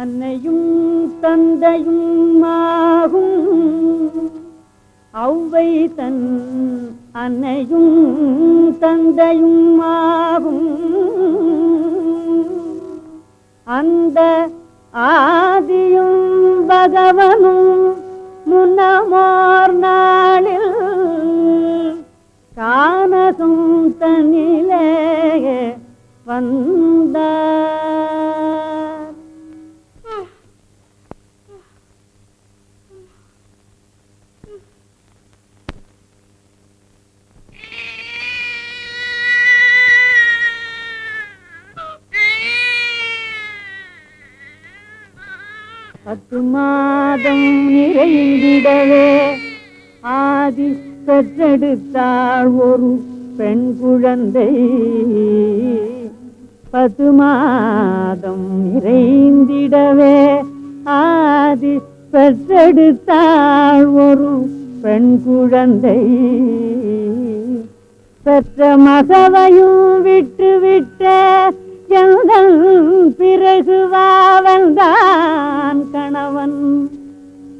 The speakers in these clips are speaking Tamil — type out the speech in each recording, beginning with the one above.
அன்னையும் தந்தையும் ஆகும் ஔவை தன் அன்னையும் தந்தையும் ஆகும் அந்த ஆதியும் பகவனும் முன்னமோர் நாளில் கானகம் தனிலே வந்தார். பத்து மாதம் நிறைந்திடவே ஆதி பெற்றெடுத்தாள் ஒரு பெண் குழந்தை. 10 மாதம் நிறைந்திடவே ஆதி பெற்றெடுத்தாள் ஒரு பெண் குழந்தை. பெற்ற மகவையும் விட்டு விட்ட பிறகு வாவந்தான் கணவன்.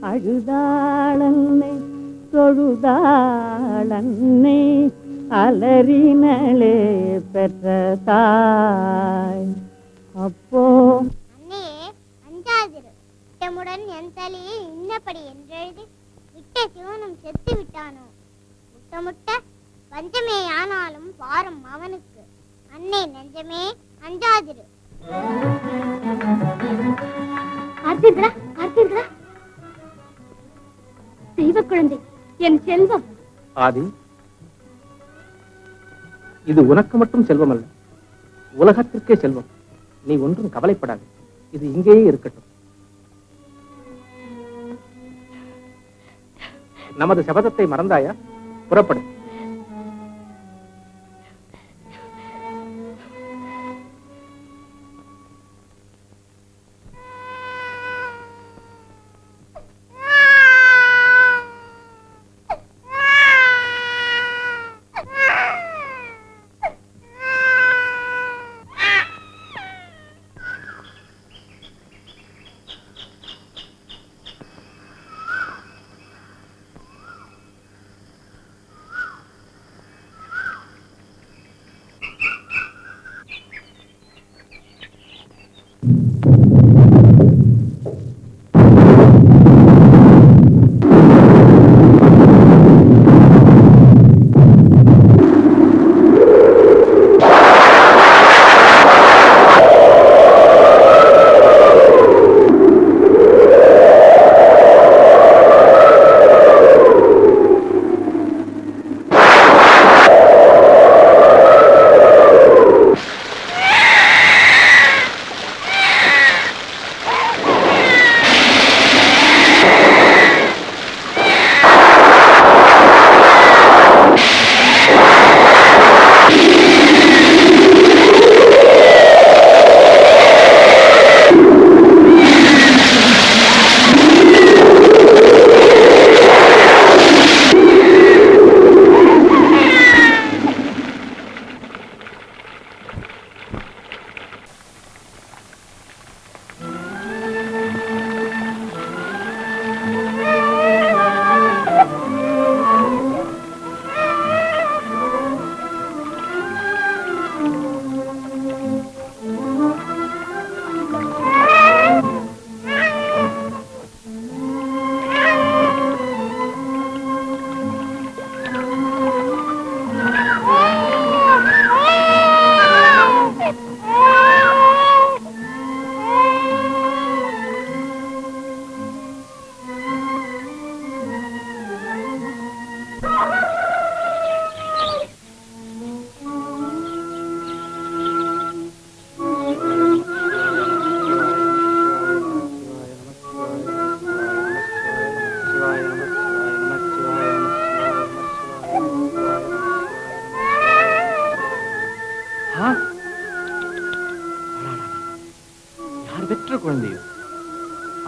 அழுதாளன்னை தொழுதாளன்னை அலறினளே பெற்ற தாய். அப்போ அன்னையே அஞ்சாதிரு, முடன் என் தலையை இன்னபடி என்றெழுதி விட்ட சிவனும் செத்து விட்டானோ. முட்டமுட்ட பஞ்சமே ஆனாலும் பாரம் அவனுக்கு. அன்னை நெஞ்சமே அஞ்சாதிரு. பார்த்தீர்களா பார்த்தீர்களா, தெய்வ குழந்தை, என் செல்வம். ஆதி, இது உனக்கு மட்டும் செல்வம் அல்ல, உலகத்திற்கே செல்வம். நீ ஒன்றும் கவலைப்படாது, இது இங்கேயே இருக்கட்டும். நமது சபதத்தை மறந்தாயா? புறப்படு.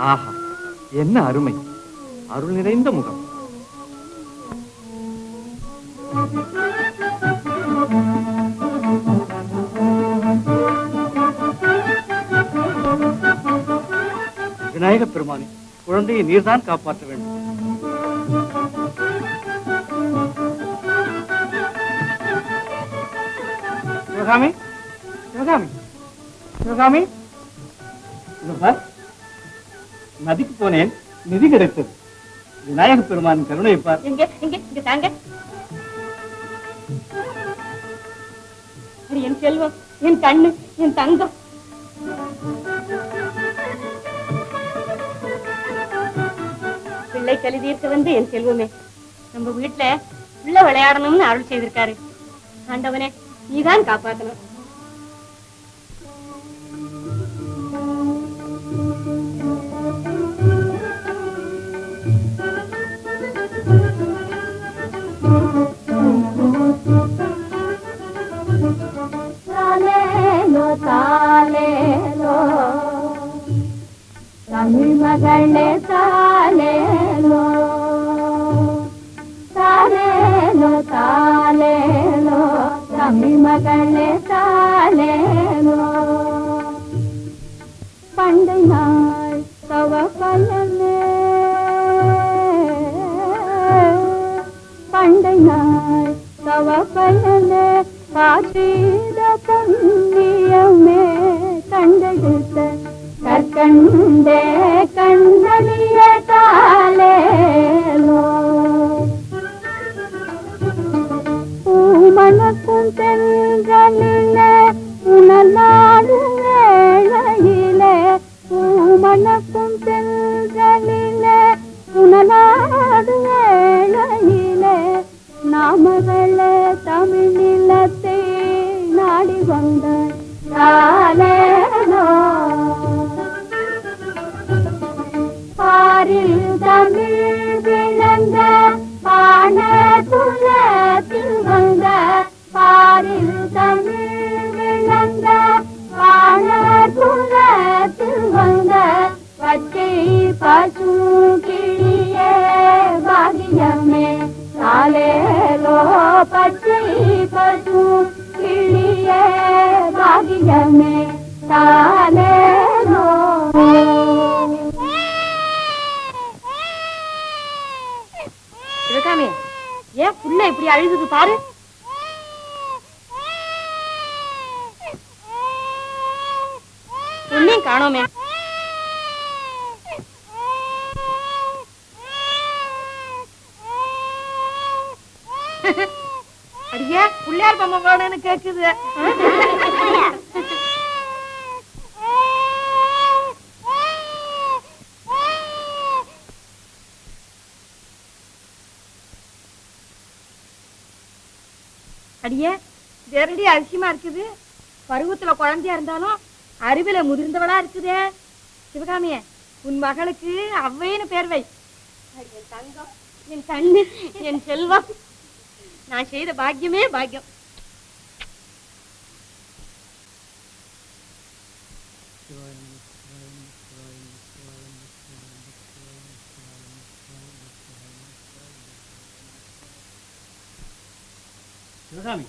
ஆஹா, என்ன அருமை! அருள் நிறைந்த முகம். விநாயக பெருமானே, குழந்தையை நீர்தான் காப்பாற்ற வேண்டும். சிவகாமி, சிவகாமி, சிவகாமி, இதோ பார், நதிக்கு போனேன், நிதி கிடைத்தது. விநாயக பெருமானின் கருணையை பார். இங்க இங்க இங்க தாங்க. என் செல்வம், என் கண்ணு, என் தங்கம். பிள்ளை கலி தீர்க்க வந்து என் செல்வமே, நம்ம வீட்டுல உள்ள விளையாடணும்னு அருள் செய்திருக்காரு. ஆண்டவனே, நீதான் காப்பாத்தணும். தமிழ் மகளே தாலேலோ, தாலேலோ தாலேலோ, தமிழ் மகளே தாலேலோ. பண்டை நாள் தவப்பலனே, பண்டை நாள் தவப்பலனே, காற்றீத புண்ணியமே, கண்டெடுத்த கற்கண்டே கண்டனிய தாலேலோ. பூமணக்கும் தென்றலிலே உணலாடும் வேளையிலே, பூமணக்கும் தென்றலிலே உணலாடும் வேளையிலே, நாமகளே தமிழ் நிலத்தை நாடி வந்த தாலேலோ. பாரில் தமிழ் விளங்க பாண குலத்தில் வந்த, பாரில் தமிழ் விளங்க பாண குலத்தில் வந்த, பச்சை பசு கிளியே பாகியமே தாலேலோ, பச்சை பசு கிளியே பாகியமே தாலேலோ. சிவகாமி, ஏன் புள்ள இப்படி அழுகுது பாரு. புள்ளையும் காணோமே. அடியே, பிள்ளையார் பொம்மை வேணும்னு கேக்குது. அடியே, வேறடி அதிசயமா இருக்குது. பருவத்துல குழந்தையா இருந்தாலும் அறிவில முதிர்ந்தவளா இருக்குதே. சிவகாமிய, உன் மகளுக்கு அவ்வைன்னு பேர் வை. என் தங்கம், என் கண்ணு, என் செல்வம், நான் செய்த பாக்கியமே பாக்கியம். சிவகாமி,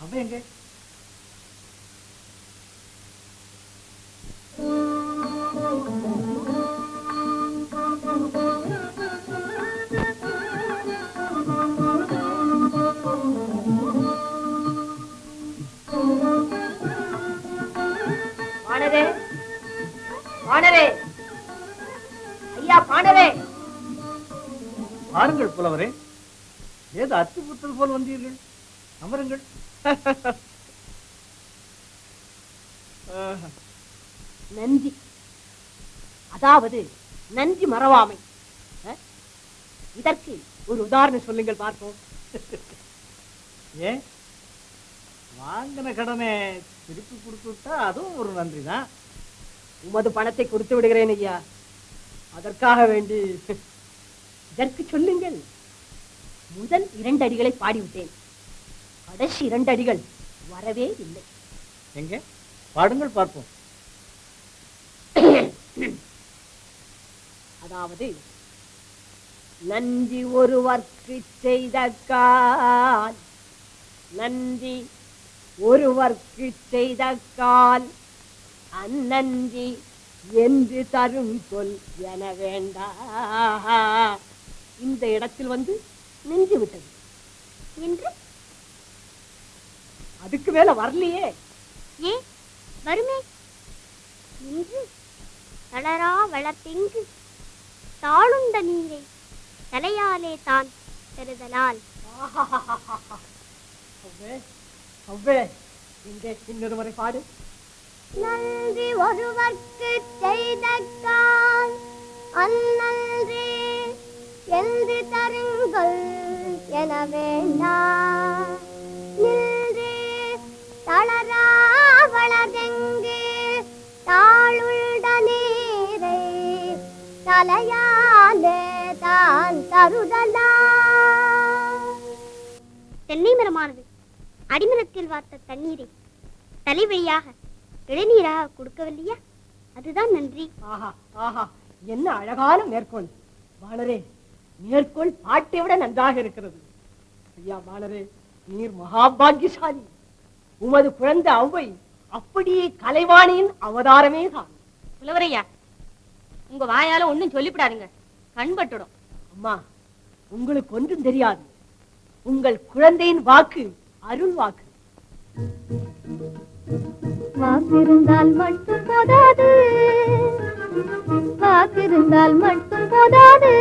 அவ எங்க? பாணரே, பாணரே, ஐயா பாணரே. பாருங்கள் புலவரே, ஏதோ அச்சுறுத்தல் போல் வந்தீர்கள். அமருங்கள். நன்றி, அதாவது நன்றி மறவாமை. இதற்கு ஒரு உதாரணம் சொல்லுங்கள் பார்ப்போம். ஏன், வாங்கின கடனை திருப்பி கொடுத்துட்டா அதுவும் ஒரு நன்றி தான். உமது பணத்தை கொடுத்து விடுகிறேன் ஐயா, அதற்காக வேண்டி இதற்கு சொல்லுங்கள். முதல் 2 அடிகளை பாடிவிட்டேன், கடைசி 2 அடிகள் வரவே இல்லை. எங்க பாடுங்கள் பார்ப்போம். அதாவது, நன்றி ஒருவர்க்கு செய்தக்கால், நன்றி ஒருவர்க்கு செய்தக்கால், அந்நன்றி என்று தரும் சொல் என வேண்டா. இந்த இடத்தில் வந்து நின்று விட்டது என்று அதுக்கு மேல வரலையே. ஏன் வருமே நின்று தளரா வளர்த்தெங்கு தாளுண்ட நீரை தலையாலே தான் பெறுதலால். அவ்வே அவ்வே இங்கே இன்னொரு முறை பாடு. நன்றி ஒருவர்க்கு செய்தக்கால் அந்நன்றி என்று தருங்கள் என வேண்டா. நின்று தளரா வளர்ந்தெங்கு தாளுண்ட நீரை தலையாலே தான் தருதலா. தென்னை மரமானது அடிமரத்தில் வார்த்த தண்ணீரை தலை வழியாக இளநீராக கொடுக்கவில்லையா? அதுதான் நன்றி. ஆஹா ஆஹா, என்ன அழகான மேற்கோள் பாலரே. மேற்கோள் பாட்டை விட நன்றாக இருக்கிறது. ஐயா பாலரே, நீர் மகாபாகியசாலி. உமது குழந்தை அவ்வை அப்படியே கலைவாணியின் அவதாரமே தான். புலவரையா, உங்க வாயால ஒண்ணும் சொல்லிவிடாருங்க, கண்பட்டுடும். அம்மா, உங்களுக்கு ஒன்றும் தெரியாது. உங்கள் குழந்தையின் வாக்கு அருள் வாக்கு. வாக்கிருந்தால் மட்டும் போதாது, வாக்கிருந்தால் மட்டும் போதாது.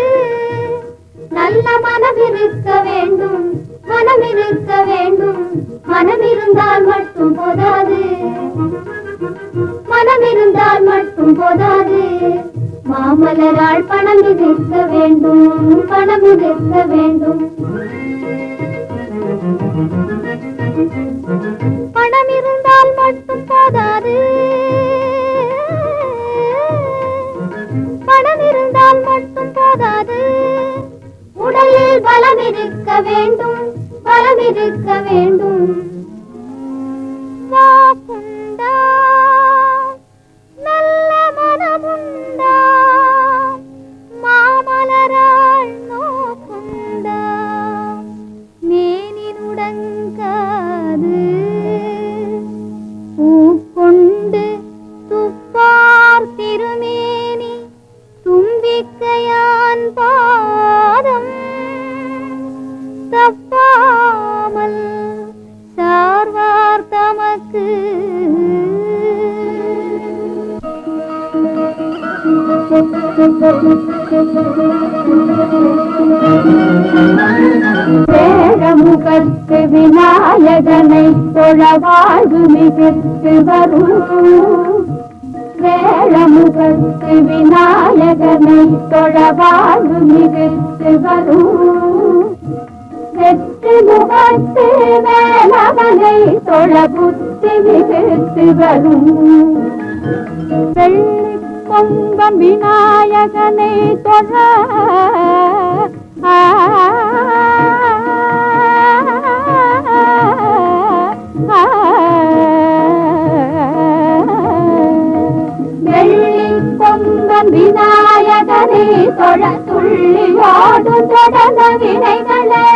நல்ல மனம் இருக்க வேண்டும், மனம் இருக்க வேண்டும். மனம் இருந்தால் மட்டும் போதாது, மனம் இருந்தால் மட்டும் போதாது. மாமலரால் பணம் இருக்க வேண்டும், பணம் இருக்க வேண்டும். பணம் இருந்தால் மட்டும் போதாது, பணம் இருந்தால் மட்டும் போதாது. உடலில் பலம் இருக்க வேண்டும், பலம் இருக்க வேண்டும். வாக்குண்டா, நல்ல மனமுண்டா, மாமலரால் நோக்குண்டா. மேனினுடங்காது பூக்கொண்டு துப்பார் திருமேனி தும்பிக்கையான் பாதம் தப்பாமல் சார்வார் தமக்கு. வேழமுகத்து விநாயகனை தொழ வாழ்வு மிகுத்து வரும். வேழமுகத்து விநாயகனை தொழ வாழ்வு மிகுத்து வரும். வெற்று முகத்து வேலவனை தொழ புத்தி மிகுத்து வரும். வெள்ளி கொம்பம் விநாயகனை தொழ வெள்ளி கொம்பம் விநாயகனை தொழ துள்ளியோடும் தொடர்ந்த வினைகளே.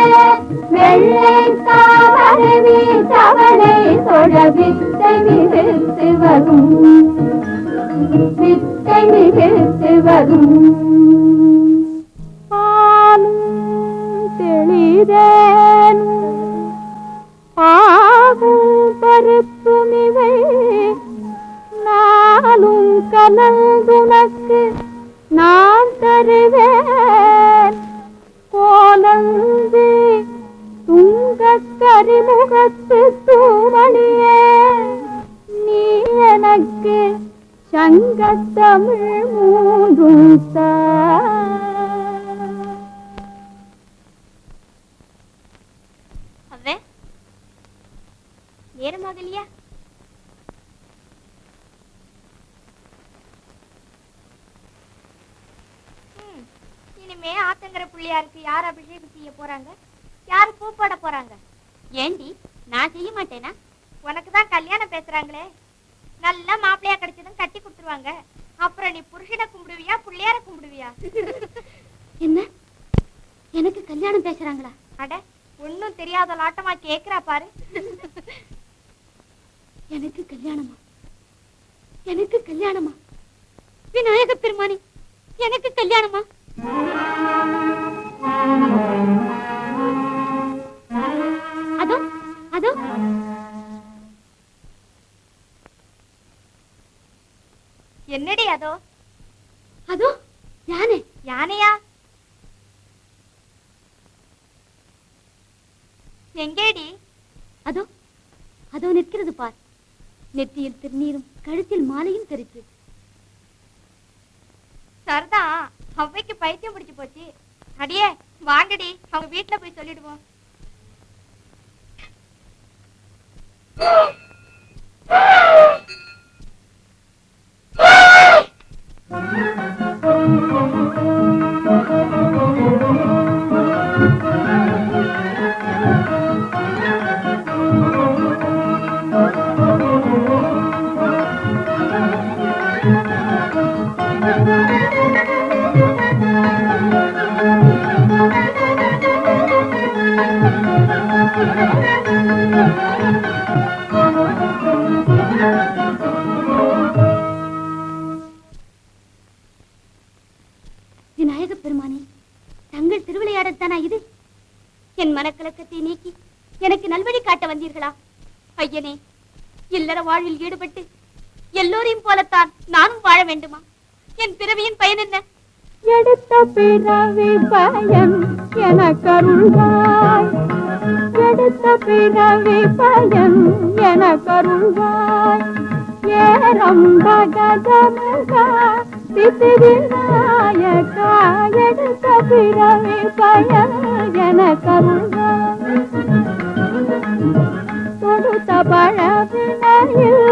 வெள்ளை தாமரை தவளை தொழ வித்தை மிகுத்து வரும், வித்தை மிகுத்து வரும். பாலும் தெளிதேனும் ஆகும் பருப்புமிவை நாளும் கலந்துனக்கு நான் தருவேன். கோலந்து துங்கக் கரிமுகத்து தூமணியே, நீ எனக்கு சங்கத்தமிழ் மூன்றும் தா. அவ்வே, நேரமாகலையா? இனிமே ஆத்தங்கர பிள்ளையாருக்கு யார் அபிஷேகம் செய்ய போறாங்க, யாரு பூ போட போறாங்க? ஏண்டி, நான் செய்ய மாட்டேனா? உனக்கு தான் கல்யாணம் பேசுறாங்களே, நல்ல மாப்பிள்ளையா கிடைச்சதும் கட்டி கொடுத்துருவாங்க. அப்புறம் நீ புருஷனை கும்பிடுவியா, பிள்ளையார கும்பிடுவியா? என்ன, எனக்கு கல்யாணம் பேசுறாங்களா? அட, ஒன்னும் தெரியாத லாட்டமா கேக்குறா பாரு. எனக்கு கல்யாணமா? எனக்கு கல்யாணமா? விநாயக பெருமானே, எனக்கு கல்யாணமா? அதோ அதோ என்னடி அதோ? அதோ யானை. யானையா? எங்கேடி? அதோ அதோ நிற்கிறது பார். நெற்றியில் திருநீரும் கழுத்தில் மாலையும் தரித்து. சரிதான், அவ்வைக்கு பைத்தியம் பிடிச்சு போச்சு. அடியே வாங்கடி, அவங்க வீட்டுல போய் சொல்லிடுவோம். விநாயக பெருமானே, தங்கள் திருவிளையாடத்தானா இது? என் மனக்கலக்கத்தை நீக்கி எனக்கு நல்வழி காட்ட வந்தீர்களா? ஐயனே, இல்லற வாழ்வில் ஈடுபட்டு எல்லோரையும் போலத்தான் நானும் வாழ வேண்டுமா? என் பிறவியின் பயன் என்ன? எடுத்த பிறவி பயன் எனக்கருள்வாய், எடுத்த பிறவி பயன் எனக்கருள்வாய். ஏரம்பகதமுகா பிதிவிநாயகா, எடுத்த பிறவி பயன் எனக்கருள்வாய். தொடுத்த பழவினையில்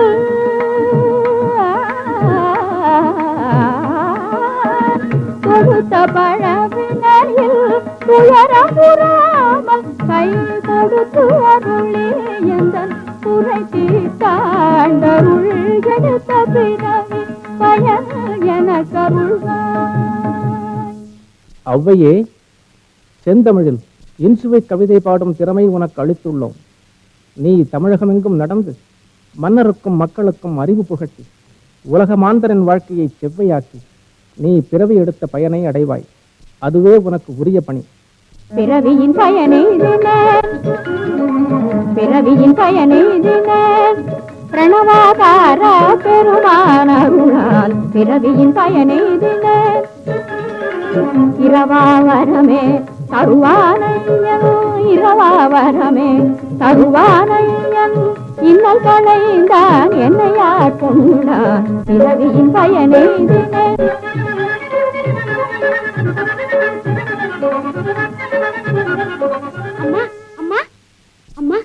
கொடுத்த பழவினையில் துயரமுறாமல் கை கொடுத்து அருளே எந்தன் குறை தீர்த்தாண்டருள். எடுத்த பிறவி பயன் எனக்கருள்வாய். ஔவையே, செந்தமிழில் இன்சுவை கவிதை பாடும் திறமை உனக்கு அளித்துள்ளோம். நீ தமிழகமெங்கும் நடந்து மன்னருக்கும் மக்களுக்கும் அறிவு புகட்டி உலக மாந்தரின் வாழ்க்கையை செவ்வையாக்கி நீ பிறவி எடுத்த பயனை அடைவாய். அதுவே உனக்கு உரிய பணி. பிறவியின் பயனெய்தினேன், பிறவியின் பயனெய்தினேன், பிரணவாகார பெருமானருளால் பிறவியின் பயனெய்தினேன். இரவாவரமே தருவானையன், இரவாவரமே தருவானையன், இன்னல் களைந்தான் என்னையார் கொண்டான் பிறவியின் பயனெய்தினேன். அம்மா அம்மா அம்மா,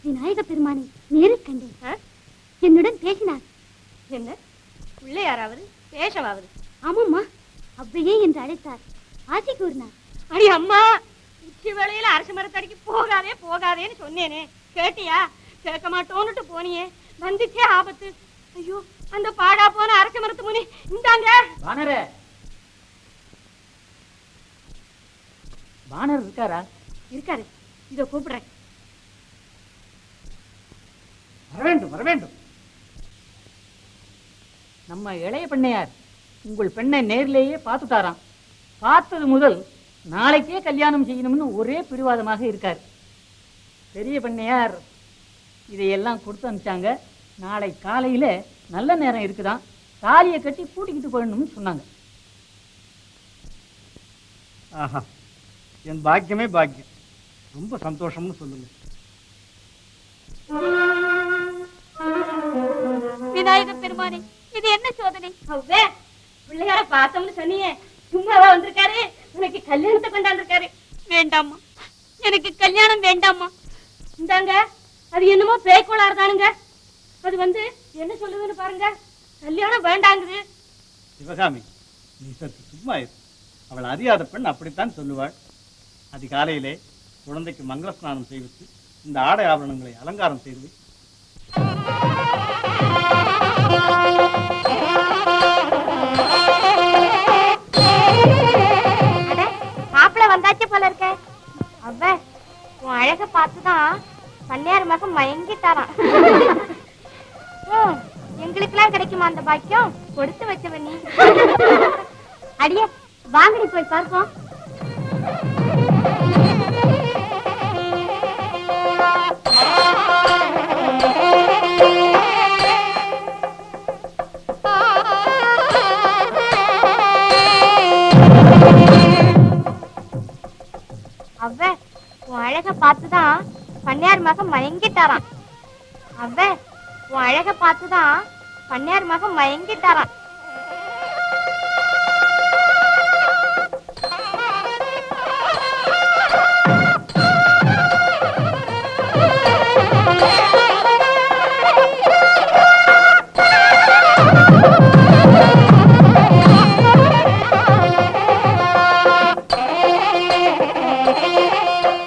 விநாயக பெருமானை நேரில் கண்டேன். என்னுடன் பேசினார். என்ன உள்ளே யாராவது பேசவாவது? ஆமாம்மா, அவ்வையே என்று அழைத்தார். ஆசி கூறினார். அடி அம்மா, உச்சி வேளையில அரச மரத்தடிக்கு போகாதே போகாதேன்னு சொன்னேனே, கேட்டியா? கேட்க மாட்டோன்னுட்டு போனியே, வந்துச்சே ஆபத்து. ஐயோ, அந்த பாடா போன அரச மரத்து முனி இந்தாங்க. வானரே, வானர் இருக்காரா? இருக்காரு, இதோ கூப்பிடுறேன். வர வேண்டும், வர வேண்டும். நம்ம இளைய பெண்ணையார் உங்கள் பெண்ணை நேரிலேயே பார்த்துட்டாராம். பார்த்தது முதல் நாளைக்கே கல்யாணம் செய்யணும்னு ஒரே பிடிவாதமாக இருக்கார். பெரிய பெண்ணையார் இதையெல்லாம் கொடுத்து அனுப்பிச்சாங்க. நாளை காலையில நல்ல நேரம் இருக்குதான், தாலியை கட்டி கூட்டிக்கிட்டு போயிடணும்னு சொன்னாங்க. ஆஹா, என் பாக்கியமே பாக்கியம். ரொம்ப சந்தோஷம்னு சொல்லுங்க. விநாயக பெருமானே, இது என்ன சோதனை? அவ்வே, பிள்ளையார பார்த்தோம்னு சொன்னியே, சும்மாவா வந்திருக்காரு? உனக்கு கல்யாணத்தை கொண்டாந்துருக்காரு. வேண்டாமா, எனக்கு கல்யாணம் வேண்டாமா. இந்தாங்க, அது என்னமோ பேய்கோளாறுதானுங்க. அது வந்து என்ன சொல்லுதுன்னு பாருங்க, கல்யாணம் வேண்டாங்குது. சிவகாமி, நீ சற்று சும்மா இரு. அவள் அறியாத பெண் அப்படித்தான் சொல்லுவாள். அதிகாலையிலே குழந்தைக்கு மங்கள ஸ்நானம் செய்வித்து இந்த ஆடை ஆபரணங்களை அலங்காரம் செய்து மாப்பிள்ள வந்தாச்சு போல இருக்க. அவ்வ, உன் அழக பார்த்துதான் பண்ணையார் மகன் மயங்கிட்டாராம். எங்களுக்கெல்லாம் கிடைக்குமா அந்த பாக்கியம்? கொடுத்து வச்சவன் நீ. அடியே வாங்கடி போய் பார்ப்போம். அவ உன் அழக பார்த்துதான் பண்ணையார் மகன் மயங்கிட்டாராம். அவ உன் அழக பார்த்துதான் பண்ணையார் மகன் மயங்கிட்டாராம்.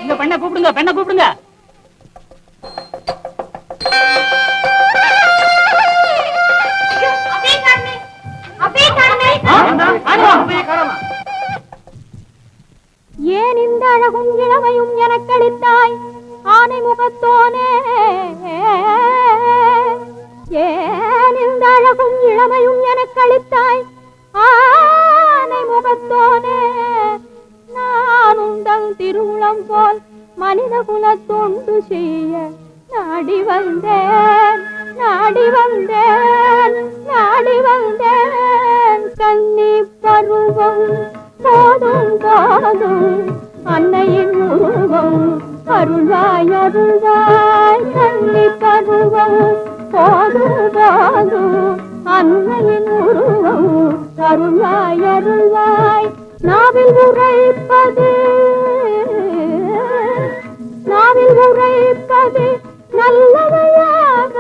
இந்த பெண்ணை கூப்பிடுங்க, பெண்ணை கூப்பிடுங்க. ஏன் இந்த அழகும் இளமையும் எனக்களித்தாய் ஆனை முகத்தோனே? ஏன் இந்த அழகும் இளமையும் எனக்களித்தாய் ஆனை முகத்தோனே? நான் உந்தன் திருவுளம் போல் மனித குல தொண்டு செய்ய நாடி வந்தேன், நாடி வந்தேன், நாடி வந்தேன். கன்னி பருவம் போதும் போதும் அன்னையின் உருவம் அருள்வாய் அருள்வாய். கன்னி பருவம் போதும் போதும் அன்னையின் உருவம் அருள்வாய் அருள்வாய். நாவில் உரைப்பது, நாவில் உரைப்பது நல்லவையாக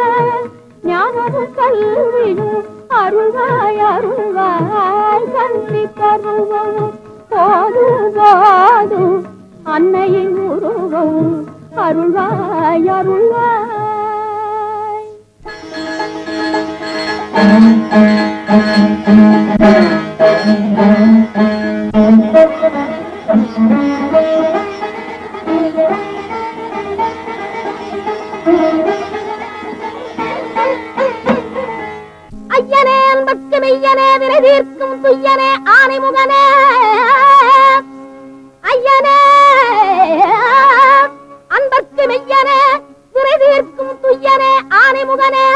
ஞானமும் கல்வியும் அருள்வாய் அருள்வாய். கல்வி பருவம் போது போது அன்னையின் உருவம் அருள்வாய் அருள்வாய். ஐயனே அன்பற்கு மெய்யனே வினை தீர்க்கும் துய்யனே ஆனைமுகனே. ஐயனே அன்பற்கு மெய்யனே வினை தீர்க்கும் துய்யனே ஆனைமுகனே.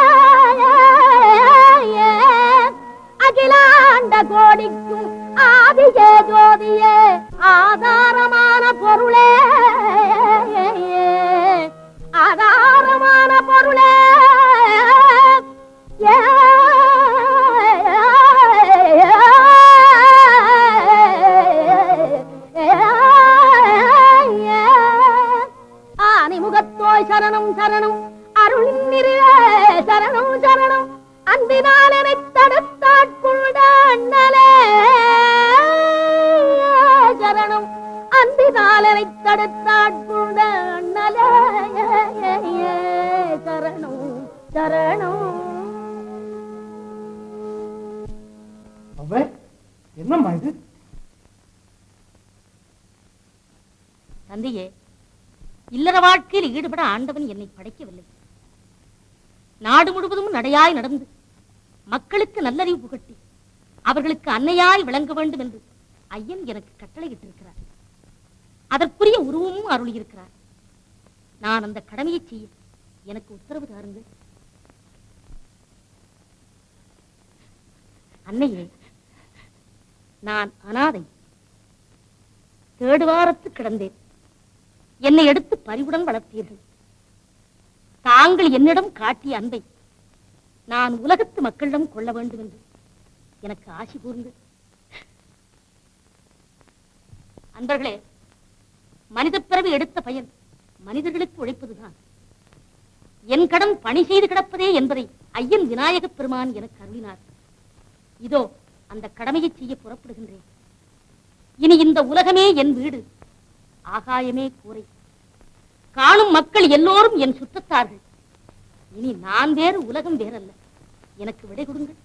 அகிலாண்ட கோடிக்கும் ஆதியே ஜோதியே ஆதாரமான பொருளே, ஆதாரமான பொருளே. ஆனைமுகத்தோய் சரணம் சரணம் அருளின் நிறைவே சரணம் சரணம். அன்பினால் என்னை தடுத்தாட்கொண்ட அண்ணலே சரணம். அன்பினால் என்னை தடுத்தாட்கொண்ட அண்ணலே சரணம் சரணம். என்னம்மா இது? தந்தையே, இல்லற வாழ்க்கையில் ஈடுபட ஆண்டவன் என்னை படைக்கவில்லை. நாடு முழுவதும் நடையாய் நடந்து மக்களுக்கு நல்லறிவு புகட்டி அவர்களுக்கு அன்னையாய் விளங்க வேண்டும் என்று ஐயன் எனக்கு கட்டளையிட்டிருக்கிறார். அதற்குரிய உருவமும் அருளியிருக்கிறார். நான் அந்த கடமையை செய்ய எனக்கு உத்தரவு தாருங்கள். அன்னையே, நான் அனாதை, தேடுவாரத்து கிடந்தேன். என்னை எடுத்து பரிவுடன் வளர்த்தீர்கள். தாங்கள் என்னிடம் காட்டிய அன்பை நான் உலகத்து மக்களிடம் கொள்ள வேண்டும் என்று எனக்கு ஆசி கூர்ந்து. அன்பர்களே, மனித பிறவி எடுத்த பயன் மனிதர்களுக்கு உழைப்பதுதான். என் கடன் பணி செய்து கிடப்பதே என்பதை ஐயன் விநாயகப் பெருமான் எனக்கு அருளினார். இதோ அந்த கடமையை செய்ய புறப்படுகின்றேன். இனி இந்த உலகமே என் வீடு, ஆகாயமே கூரை. காணும் மக்கள் எல்லோரும் என் சுற்றத்தார்கள். இனி நான் வேறு, உலகம் வேறல்ல. எனக்கு விடை கொடுங்கள்.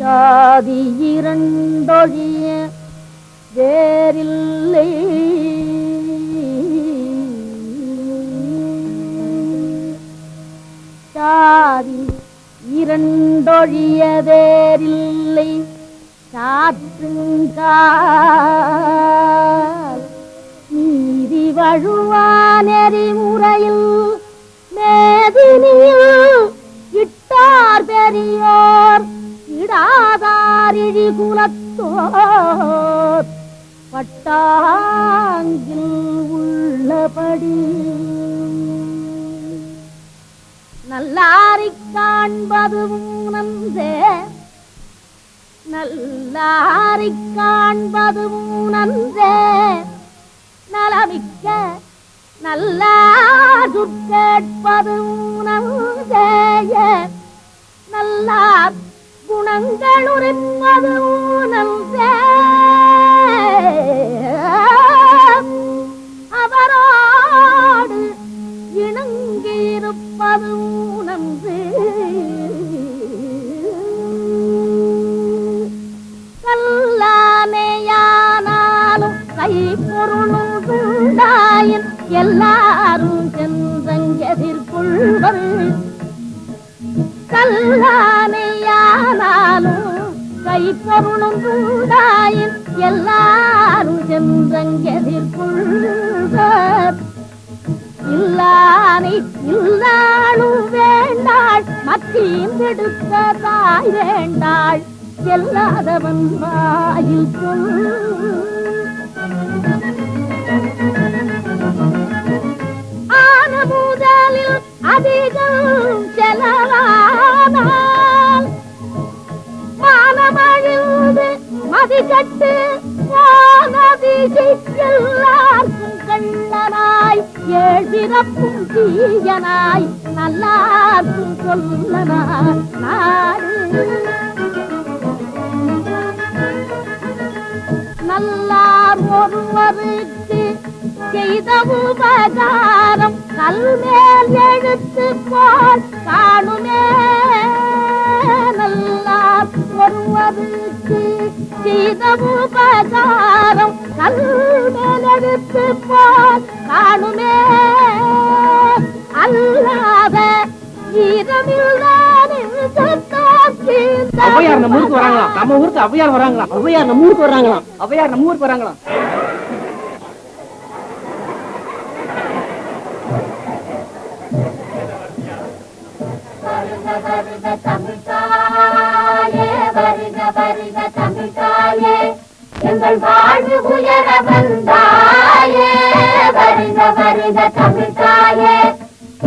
சாதி இரண்டொழிய வேறில்லை, பாதி இரண்டொழிய வேறில்லை சாற்றுங்கால் நீதி வழுவான் எறிமுறையில் மேதினியில் இட்டார் பெரியோர் இடாதார் இழிகுலத்தோர் பட்டாங்கில் உள்ளபடி நல்லாரிக் காண்பதும் நன்றே நல்லாரிக் காண்பதும் நன்றே நலமிக்க நல்லார் கேட்பதும் நன்றேய நல்லார் குணங்களுரைப்பதும் நன்றே அவரோடு இணங்கியிருப்பதும் நன்று கல்லானையானாலும் கைப்பொருளும் உண்டாயின் எல்லாரும் சென்றெதிர்கொள்வர் கல்லானையானாலும் கைப்பொருளும் உண்டாயின் எல்லாரும் சென்றெதிர்கொள்வர் இல்லானை இல்லாளும் வேண்டாள் மத்தியும் எடுத்த தாய் வேண்டாள் எல்லாதவன் வாயில் சொல் ஆன முதலில் அதிகம் செலவானால் மானமழிந்து மதிக்கட்டு போனதிசை எல்லாருக்கும் கண்ணனாய் ஏழ்பிறப்பும் தீயனாய் நல்லாருக்கும் சொல்லனாய் நாடு நல்லார் ஒருவருக்கு செய்த உபகாரம் கல்மேல் எழுத்து போல் காணுமே நல்லார் ஒருவருக்கு செய்த உபகாரம் கல்மேல் எழுத்து போல் காணுமே அல்லாத ஔவையார் நம்ம ஊருக்கு வராங்களாம். நம்ம ஊருக்கு ஔவையார் வராங்களாம். ஔவையார் நம்ம ஊருக்கு வராங்களாம். ஔவையார் நம்ம ஊருக்கு வராங்களாம். எங்கள் வாழ்வு உயர வந்தாயே வருக வருக தமிழ்தாயே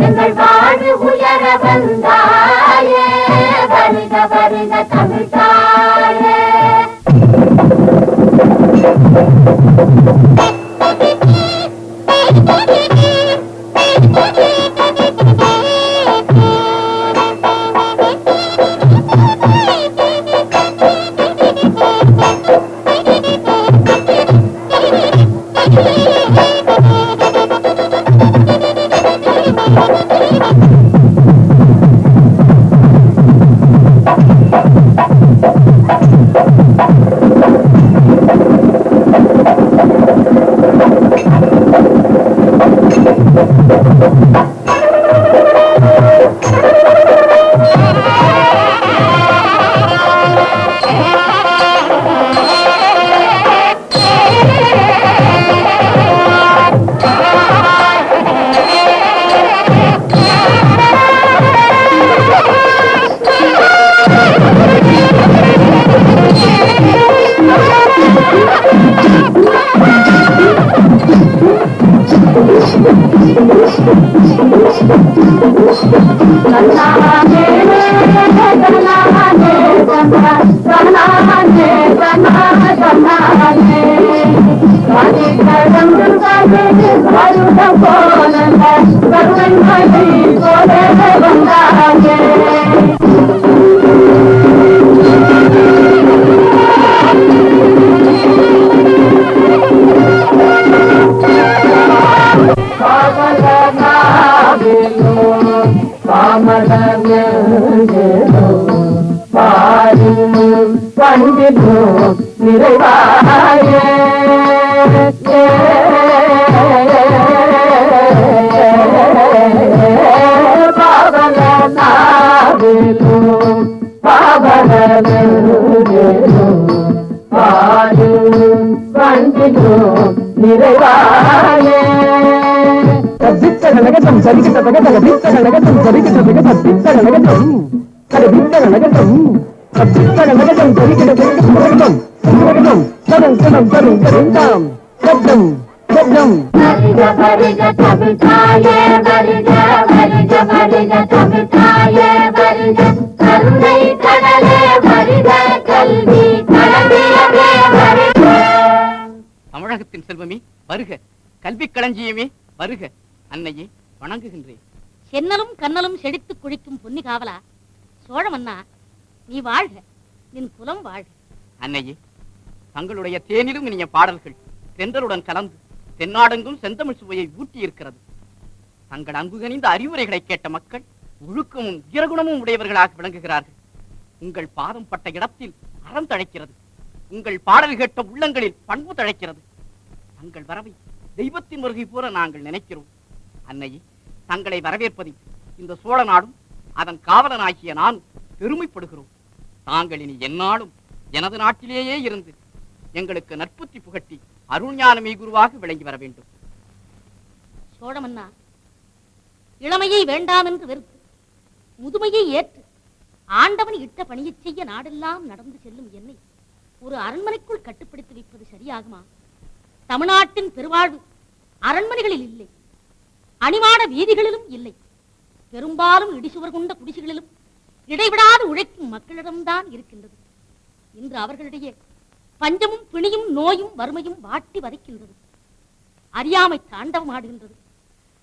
எங்கள் வாழ்வு உயர வந்தாயே வருக வருக தமிழ்தாயே நிறைவாயே தமிழகத்தின் செல்வமே வருக, கல்வி களஞ்சியமே வருக. அன்னையே வணங்குகின்றேன். சென்னலும் கண்ணலும் செடித்துக் குழிக்கும் பொன்னி காவலா, சோழ மன்னா நீ வாழ்க, நின் குலம் வாழ்க. அன்னையே, தங்களுடைய தேனிலும் இனிய பாடல்கள் தென்றலுடன் கலந்து தென்னாடெங்கும் செந்தமிழ் சுவையை ஊட்டி இருக்கிறது. தங்கள் அன்பு கனிந்த அறிவுரைகளை கேட்ட மக்கள் ஒழுக்கமும் வீரகுணமும் உடையவர்களாக விளங்குகிறார்கள். உங்கள் பாதம் பட்ட இடத்தில் அறம் தழைக்கிறது. உங்கள் பாடல் கேட்ட உள்ளங்களில் பண்பு தழைக்கிறது. தங்கள் வரவை தெய்வத்தின் வருகை போல நாங்கள் நினைக்கிறோம். அன்னையே, தங்களை வரவேற்பதில் இந்த சோழ நாடும் அதன் காவலனாகிய நான் பெருமைப்படுகிறோம். தாங்கள் இனி எந்நாளும் எனது நாட்டிலேயே இருந்து எங்களுக்கு நற்புத்தி புகட்டி அருள்ஞானமே குருவாக விளங்கி வர வேண்டும். சோழ மன்னா, இளமையை வேண்டாம் என்று வெறுத்து முதுமையை ஏற்று ஆண்டவன் இட்ட பணியை செய்ய நாடெல்லாம் நடந்து செல்லும் என்னை ஒரு அரண்மனைக்குள் கட்டுப்படுத்தி வைப்பது சரியாகுமா? தமிழ்நாட்டின் பெருவாழ்வு அரண்மனைகளில் இல்லை, அணிமாட வீதிகளிலும் இல்லை. பெரும்பாலும் இடிசுவர் கொண்ட குடிசைகளிலும் இடைவிடாது உழைக்கும் மக்களிடம்தான் இருக்கின்றது. இன்று அவர்களிடையே பஞ்சமும் பிணியும் நோயும் வறுமையும் வாட்டி வதைக்கின்றது. அறியாமை தாண்டவமாடுகின்றது.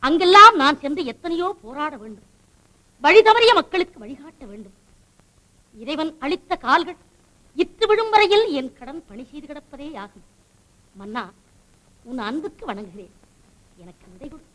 அங்கெல்லாம் நான் சென்று எத்தனையோ போராட வேண்டும். வழி தவறிய மக்களுக்கு வழிகாட்ட வேண்டும். இறைவன் அளித்த கால்கள் இத்து விடும் வரையில் என் கடன் பணி செய்து கிடப்பதே ஆகும். மன்னா, உன் அன்புக்கு வணங்குகிறேன். எனக்கு விடை கொடு.